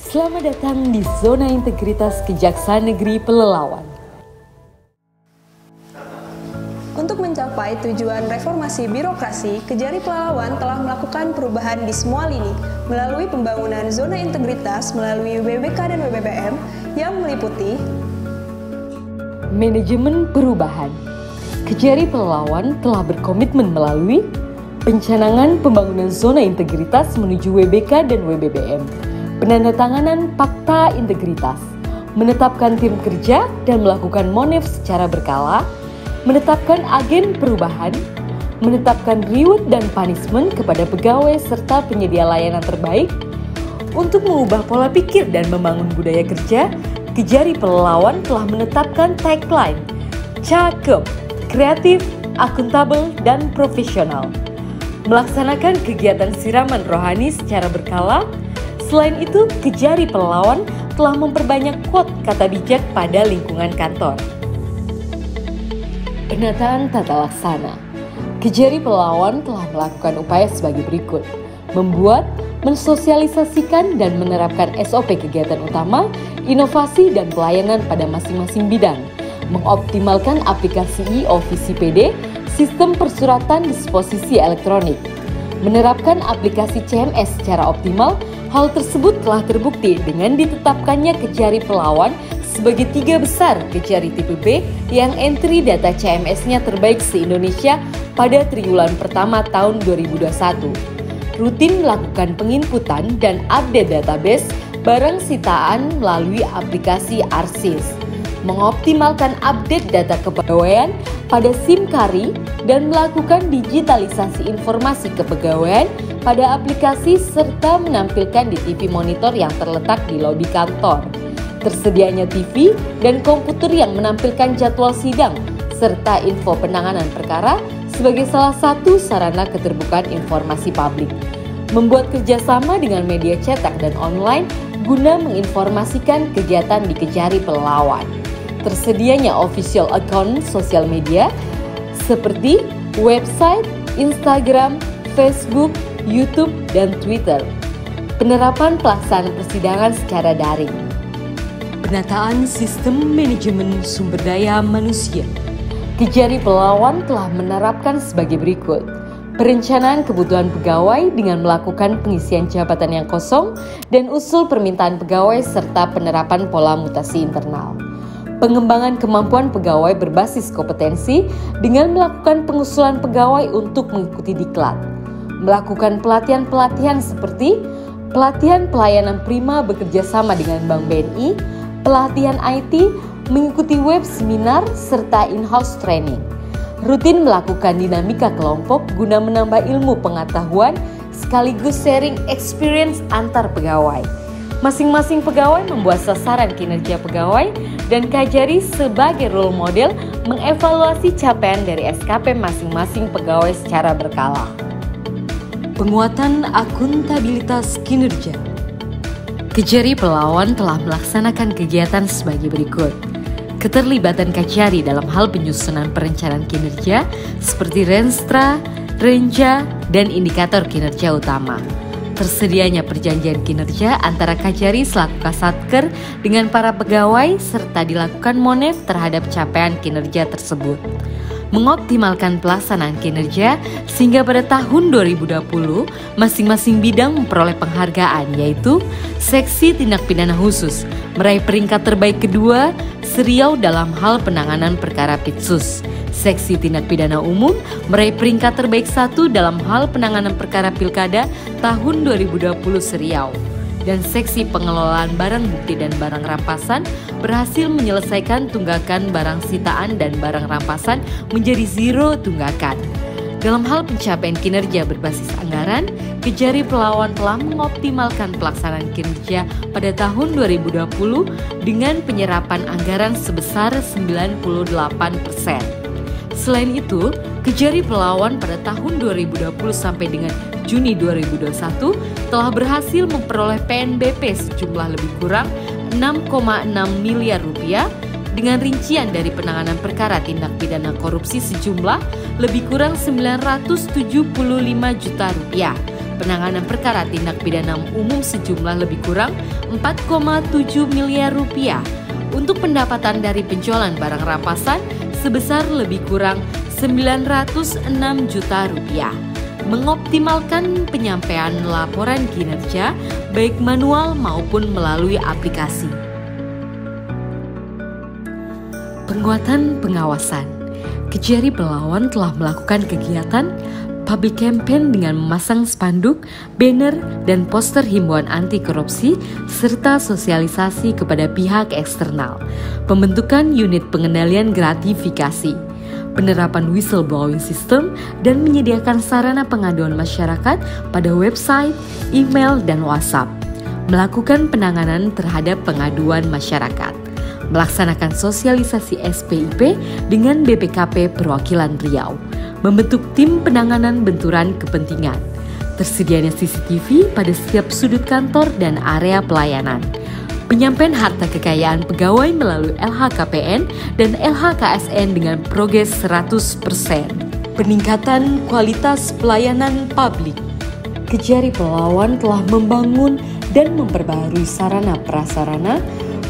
Selamat datang di Zona Integritas Kejaksaan Negeri Pelelawan. Untuk mencapai tujuan reformasi birokrasi, Kejari Pelelawan telah melakukan perubahan di semua lini melalui pembangunan zona integritas melalui WBK dan WBBM yang meliputi Manajemen perubahan. Kejari Pelelawan telah berkomitmen melalui pencanangan pembangunan zona integritas menuju WBK dan WBBM, penandatanganan Fakta Integritas, menetapkan tim kerja dan melakukan monef secara berkala, menetapkan agen perubahan, menetapkan reward dan punishment kepada pegawai serta penyedia layanan terbaik. Untuk mengubah pola pikir dan membangun budaya kerja, Kejari Pelelawan telah menetapkan tagline cakep, kreatif, akuntabel, dan profesional. Melaksanakan kegiatan siraman rohani secara berkala. Selain itu, Kejari Pelelawan telah memperbanyak quote kata bijak pada lingkungan kantor. Penataan tata laksana. Kejari Pelelawan telah melakukan upaya sebagai berikut: membuat, mensosialisasikan dan menerapkan SOP kegiatan utama, inovasi dan pelayanan pada masing-masing bidang, mengoptimalkan aplikasi e-Office PD, sistem persuratan disposisi elektronik, menerapkan aplikasi CMS secara optimal. Hal tersebut telah terbukti dengan ditetapkannya Kejari Pelelawan sebagai 3 besar Kejari tipe B yang entry data CMS-nya terbaik se-Indonesia pada triwulan pertama tahun 2021. Rutin melakukan penginputan dan update database barang sitaan melalui aplikasi ARSIS, mengoptimalkan update data kepegawaian pada SIM-Kari dan melakukan digitalisasi informasi kepegawaian pada aplikasi serta menampilkan di TV monitor yang terletak di lobi kantor. Tersedianya TV dan komputer yang menampilkan jadwal sidang serta info penanganan perkara sebagai salah satu sarana keterbukaan informasi publik. Membuat kerjasama dengan media cetak dan online guna menginformasikan kegiatan di Kejari Pelelawan. Tersedianya official account sosial media seperti website, Instagram, Facebook, YouTube, dan Twitter. Penerapan pelaksanaan persidangan secara daring. Penataan sistem manajemen sumber daya manusia. Kejari Pelelawan telah menerapkan sebagai berikut: perencanaan kebutuhan pegawai dengan melakukan pengisian jabatan yang kosong dan usul permintaan pegawai serta penerapan pola mutasi internal. Pengembangan kemampuan pegawai berbasis kompetensi dengan melakukan pengusulan pegawai untuk mengikuti diklat. Melakukan pelatihan-pelatihan seperti pelatihan pelayanan prima bekerja sama dengan Bank BNI, pelatihan IT, mengikuti web seminar, serta in-house training. Rutin melakukan dinamika kelompok guna menambah ilmu pengetahuan sekaligus sharing experience antar pegawai. Masing-masing pegawai membuat sasaran kinerja pegawai dan Kejari sebagai role model mengevaluasi capaian dari SKP masing-masing pegawai secara berkala. Penguatan akuntabilitas kinerja. Kejari Pelelawan telah melaksanakan kegiatan sebagai berikut: keterlibatan Kejari dalam hal penyusunan perencanaan kinerja seperti Renstra, Renja, dan indikator kinerja utama. Tersedianya perjanjian kinerja antara Kejari selaku Kasatker dengan para pegawai serta dilakukan monef terhadap capaian kinerja tersebut. Mengoptimalkan pelaksanaan kinerja sehingga pada tahun 2020 masing-masing bidang memperoleh penghargaan, yaitu Seksi Tindak Pidana Khusus meraih peringkat terbaik kedua Seriau dalam hal penanganan perkara Pitsus. Seksi Tindak Pidana Umum meraih peringkat terbaik 1 dalam hal penanganan perkara Pilkada tahun 2020 Seriau. Dan Seksi Pengelolaan Barang Bukti dan Barang Rampasan berhasil menyelesaikan tunggakan barang sitaan dan barang rampasan menjadi zero tunggakan. Dalam hal pencapaian kinerja berbasis anggaran, Kejari Pelelawan telah mengoptimalkan pelaksanaan kinerja pada tahun 2020 dengan penyerapan anggaran sebesar 98%. Selain itu, Kejari Pelelawan pada tahun 2020 sampai dengan Juni 2021 telah berhasil memperoleh PNBP sejumlah lebih kurang 6,6 miliar rupiah dengan rincian dari penanganan perkara tindak pidana korupsi sejumlah lebih kurang 975 juta rupiah, penanganan perkara tindak pidana umum sejumlah lebih kurang 4,7 miliar rupiah, untuk pendapatan dari penjualan barang rampasan sebesar lebih kurang 906 juta rupiah. Mengoptimalkan penyampaian laporan kinerja baik manual maupun melalui aplikasi. Penguatan pengawasan. Kejari Pelalawan telah melakukan kegiatan public campaign dengan memasang spanduk, banner, dan poster himbauan anti korupsi serta sosialisasi kepada pihak eksternal, pembentukan unit pengendalian gratifikasi, penerapan whistleblowing system, dan menyediakan sarana pengaduan masyarakat pada website, email, dan WhatsApp, melakukan penanganan terhadap pengaduan masyarakat, melaksanakan sosialisasi SPIP dengan BPKP Perwakilan Riau, membentuk tim penanganan benturan kepentingan, tersedianya CCTV pada setiap sudut kantor dan area pelayanan, penyampaian harta kekayaan pegawai melalui LHKPN dan LHKSN dengan progres 100%, peningkatan kualitas pelayanan publik. Kejari Pelalawan telah membangun dan memperbaharui sarana prasarana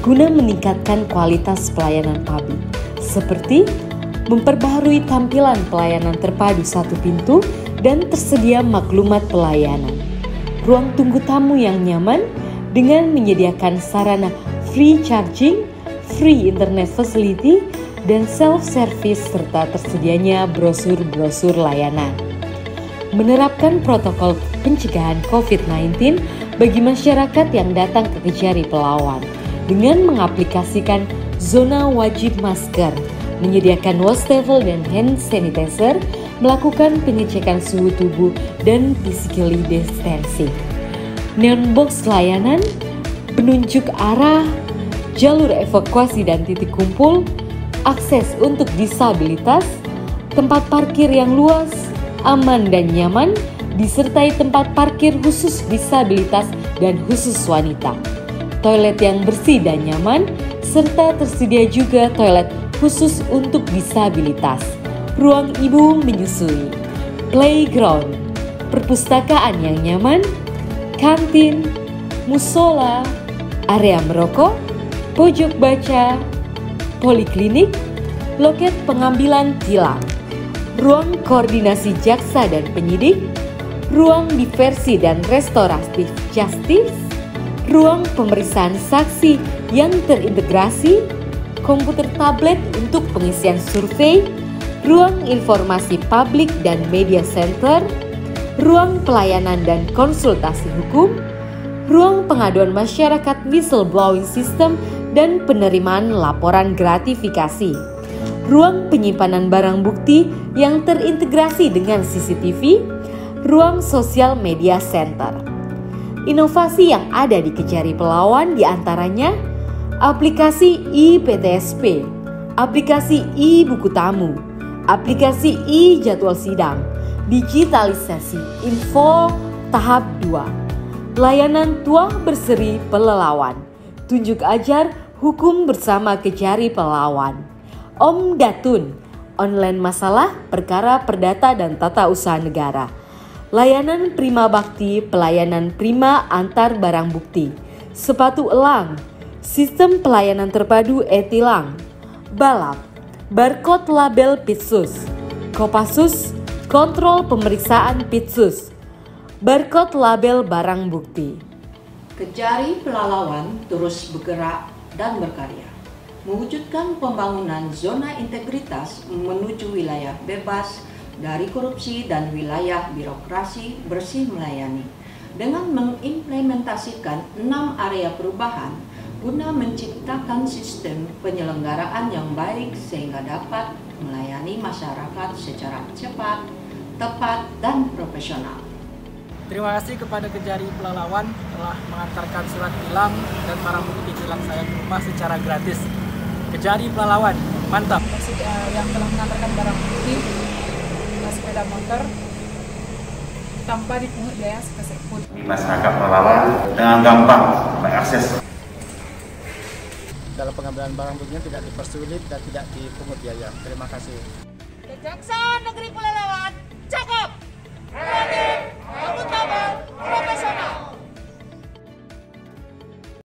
guna meningkatkan kualitas pelayanan publik, seperti memperbaharui tampilan pelayanan terpadu satu pintu dan tersedia maklumat pelayanan, ruang tunggu tamu yang nyaman dengan menyediakan sarana free charging, free internet facility, dan self-service serta tersedianya brosur-brosur layanan. Menerapkan protokol pencegahan COVID-19 bagi masyarakat yang datang ke Kejari Pelalawan dengan mengaplikasikan zona wajib masker, menyediakan wastafel dan hand sanitizer, melakukan pengecekan suhu tubuh dan physically distancing. Neon box layanan, penunjuk arah, jalur evakuasi dan titik kumpul, akses untuk disabilitas, tempat parkir yang luas, aman dan nyaman, disertai tempat parkir khusus disabilitas dan khusus wanita, toilet yang bersih dan nyaman, serta tersedia juga toilet khusus untuk disabilitas, ruang ibu menyusui, playground, perpustakaan yang nyaman, kantin, musola, area merokok, pojok baca, poliklinik, loket pengambilan tilang, ruang koordinasi jaksa dan penyidik, ruang diversi dan restoratif justice, ruang pemeriksaan saksi yang terintegrasi, komputer tablet untuk pengisian survei, ruang informasi publik dan media center, ruang pelayanan dan konsultasi hukum, ruang pengaduan masyarakat whistleblowing system dan penerimaan laporan gratifikasi, ruang penyimpanan barang bukti yang terintegrasi dengan CCTV, ruang sosial media center. Inovasi yang ada di Kejari Pelalawan diantaranya aplikasi e-PTSP, aplikasi e-buku tamu, aplikasi e-jadwal sidang, digitalisasi info tahap 2, layanan tuah berseri Pelalawan, tunjuk ajar hukum bersama Kejari Pelalawan, Om Datun, online masalah perkara perdata dan tata usaha negara, layanan Prima Bakti, pelayanan prima antar barang bukti, sepatu elang, sistem pelayanan terpadu e-tilang, balap, barcode label Pitsus, Kopassus, kontrol pemeriksaan Pitsus, barcode label barang bukti. Kejari Pelalawan terus bergerak dan berkarya, mewujudkan pembangunan zona integritas menuju wilayah bebas dari korupsi dan wilayah birokrasi bersih melayani, dengan mengimplementasikan 6 area perubahan guna menciptakan sistem penyelenggaraan yang baik sehingga dapat melayani masyarakat secara cepat, tepat, dan profesional. Terima kasih kepada Kejari Pelalawan telah mengantarkan surat tilang dan barang bukti tilang saya ke rumah secara gratis. Kejari Pelalawan, mantap! Terima kasih yang telah mengantarkan barang bukti sepeda motor tanpa dipungut biaya sepeser pun. Masyarakat Pelalawan dengan gampang mengakses. Dalam pengambilan barang buktinya tidak dipersulit dan tidak dipungut biaya. Terima kasih. Kejaksaan Negeri Pelalawan, cakep! Berani, kamu tabah!